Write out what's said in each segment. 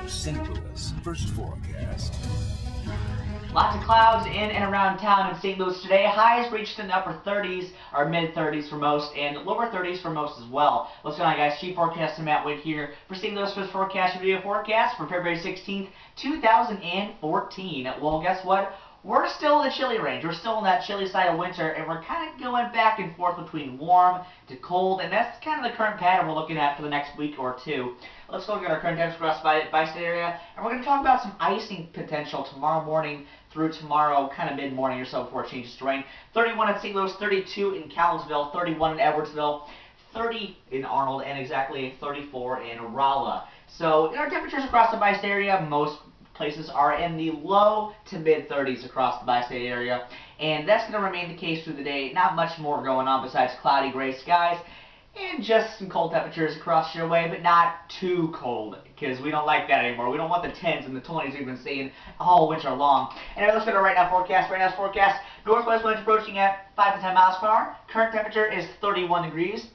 St. Louis first forecast. Lots of clouds in and around town in St. Louis today. Highs reached in the upper 30s, or mid 30s for most, and lower 30s for most as well. What's going on, guys? Chief Forecast Matt Witt here for St. Louis first forecast video forecast for February 16th, 2014. Well, guess what? We're still in the chilly range. We're still in that chilly side of winter, and we're kind of going back and forth between warm to cold, and that's kind of the current pattern we're looking at for the next week or two. Let's look at our current temps across the bi-state area, and we're going to talk about some icing potential tomorrow morning through tomorrow, kind of mid-morning or so before it changes to rain. 31 in St. Louis, 32 in Collinsville, 31 in Edwardsville, 30 in Arnold, and exactly 34 in Rolla. So our temperatures across the bi-state area, most places are in the low to mid 30s across the bi-state area, and that's going to remain the case through the day. Not much more going on besides cloudy gray skies and just some cold temperatures across your way, but not too cold, because we don't like that anymore. We don't want the 10s and the 20s we've been seeing all winter long. And let's go to right now forecast. Right now's forecast, northwest winds approaching at 5 to 10 miles per hour. Current temperature is 31 degrees.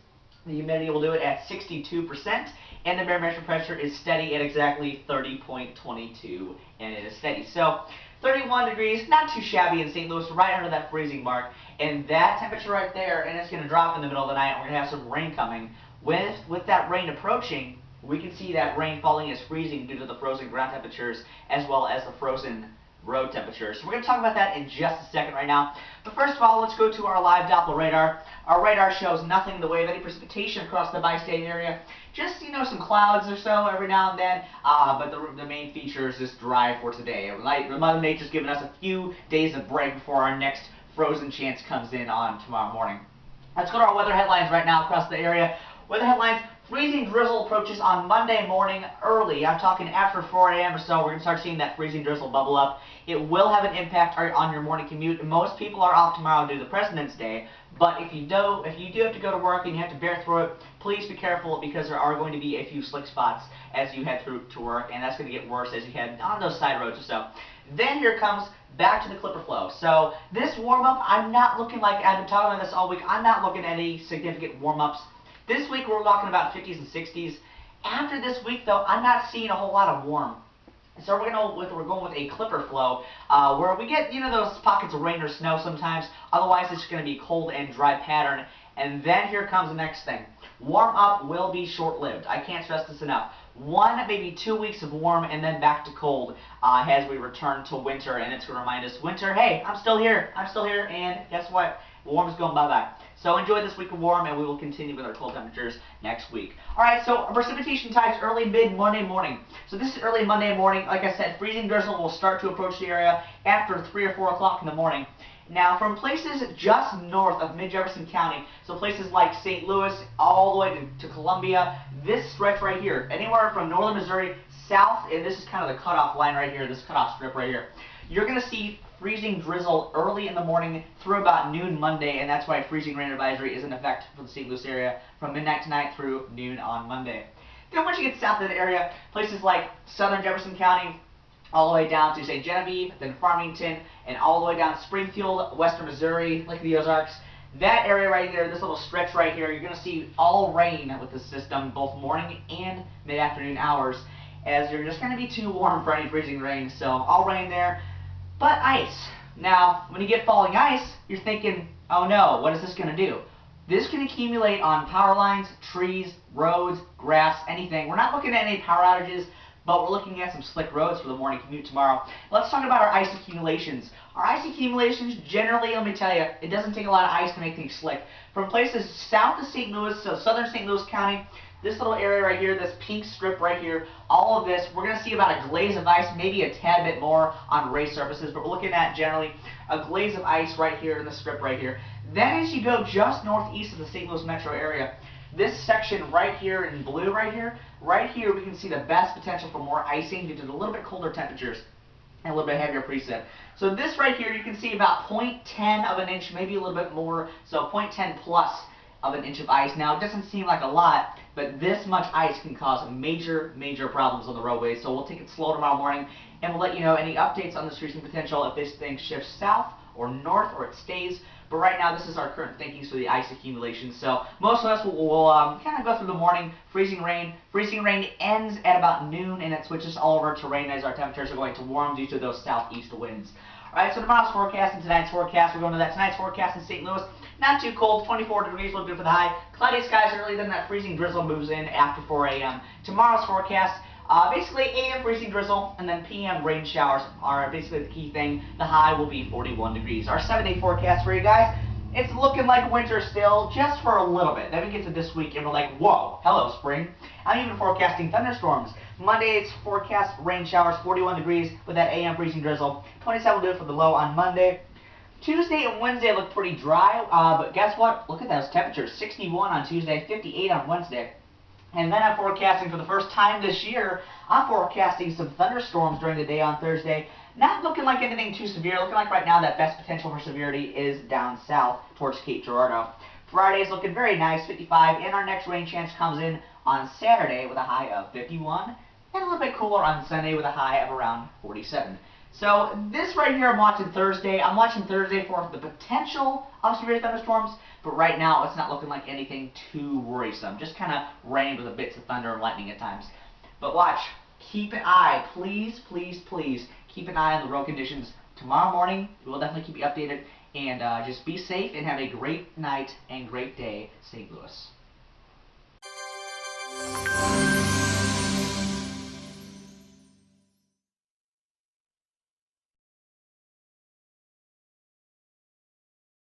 The humidity will do it at 62%, and the barometric pressure is steady at exactly 30.22, and it is steady. So 31 degrees, not too shabby in St. Louis, right under that freezing mark, and that temperature right there, and it's going to drop in the middle of the night. We're going to have some rain coming. With that rain approaching, we can see that rain falling is freezing due to the frozen ground temperatures as well as the frozen road temperatures. So we're going to talk about that in just a second right now. But first of all, let's go to our live Doppler radar. Our radar shows nothing in the way of any precipitation across the bi-state area. Just, some clouds or so every now and then. But the main feature is just dry for today. Mother Nature's giving us a few days of break before our next frozen chance comes in on tomorrow morning. Let's go to our weather headlines right now across the area. Weather headlines. Freezing drizzle approaches on Monday morning early. I'm talking after 4 a.m. or so. We're going to start seeing that freezing drizzle bubble up. It will have an impact on your morning commute. Most people are off tomorrow due to President's Day, but if you do have to go to work and you have to bear through it, please be careful, because there are going to be a few slick spots as you head through to work, and that's going to get worse as you head on those side roads or so. Then here comes back to the clipper flow. So this warm-up, I'm not looking like, I've been talking about this all week, I'm not looking at any significant warm-ups. This week we're talking about 50s and 60s. After this week, though, I'm not seeing a whole lot of warm. So we're going with a clipper flow, where we get those pockets of rain or snow sometimes. Otherwise, it's going to be cold and dry pattern. And then here comes the next thing. Warm up will be short-lived. I can't stress this enough. 1, maybe 2 weeks of warm, and then back to cold as we return to winter. And it's going to remind us, winter, hey, I'm still here. I'm still here. And guess what? Warm is going bye-bye. So enjoy this week of warm, and we will continue with our cold temperatures next week. Alright, so precipitation times early mid-Monday morning. So this is early Monday morning. Like I said, freezing drizzle will start to approach the area after 3 or 4 o'clock in the morning. Now, from places just north of mid-Jefferson County, so places like St. Louis all the way to Columbia, this stretch right here, anywhere from northern Missouri south, and this is kind of the cutoff line right here, this cutoff strip right here, you're going to see freezing drizzle early in the morning through about noon Monday, and that's why freezing rain advisory is in effect for the St. Louis area from midnight tonight through noon on Monday. Then once you get south of the area, places like southern Jefferson County, all the way down to, say, Genevieve, then Farmington, and all the way down to Springfield, western Missouri, Lake of the Ozarks, that area right there, this little stretch right here, you're going to see all rain with this system, both morning and mid-afternoon hours, as you're just going to be too warm for any freezing rain. So all rain there. But ice. Now, when you get falling ice, you're thinking, oh no, what is this going to do? This can accumulate on power lines, trees, roads, grass, anything. We're not looking at any power outages, but we're looking at some slick roads for the morning commute tomorrow. Let's talk about our ice accumulations. Our ice accumulations, generally, let me tell you, it doesn't take a lot of ice to make things slick. From places south of St. Louis, so southern St. Louis County, this little area right here, this pink strip right here, all of this, we're going to see about a glaze of ice, maybe a tad bit more on raised surfaces, but we're looking at generally a glaze of ice right here in the strip right here. Then as you go just northeast of the St. Louis metro area, this section right here in blue right here we can see the best potential for more icing due to the little bit colder temperatures and a little bit heavier precip. So this right here, you can see about 0.10 of an inch, maybe a little bit more, so 0.10 plus of an inch of ice. Now, it doesn't seem like a lot, but this much ice can cause major, major problems on the roadways. So we'll take it slow tomorrow morning, and we'll let you know any updates on this freezing potential if this thing shifts south or north or it stays But right now, this is our current thinking, so the ice accumulation. So most of us will kind of go through the morning, freezing rain. Freezing rain ends at about noon, and it switches all over to rain as our temperatures are going to warm due to those southeast winds. Alright, so tomorrow's forecast and tonight's forecast. We're going to that tonight's forecast in St. Louis. Not too cold, 24 degrees, look good for the high. Cloudy skies early, then that freezing drizzle moves in after 4 a.m. Tomorrow's forecast, basically a.m. freezing drizzle, and then p.m. rain showers are basically the key thing. The high will be 41 degrees. Our 7-day forecast for you guys, it's looking like winter still, just for a little bit. Then we get to this week, and we're like, whoa, hello, spring. I'm even forecasting thunderstorms. Monday's forecast, rain showers, 41 degrees, with that a.m. freezing drizzle. 27 will do it for the low on Monday. Tuesday and Wednesday look pretty dry, but guess what? Look at those temperatures. 61 on Tuesday, 58 on Wednesday. And then I'm forecasting for the first time this year, I'm forecasting some thunderstorms during the day on Thursday. Not looking like anything too severe. Looking like right now that best potential for severity is down south towards Cape Girardeau. Friday's looking very nice, 55, and our next rain chance comes in on Saturday with a high of 51, and a little bit cooler on Sunday with a high of around 47. So this right here I'm watching Thursday. I'm watching Thursday for the potential of severe thunderstorms, but right now it's not looking like anything too worrisome. Just kind of rain with a bits of thunder and lightning at times. But watch, keep an eye, please, please, please, keep an eye on the road conditions. Tomorrow morning, we'll definitely keep you updated, and just be safe and have a great night and great day, St. Louis.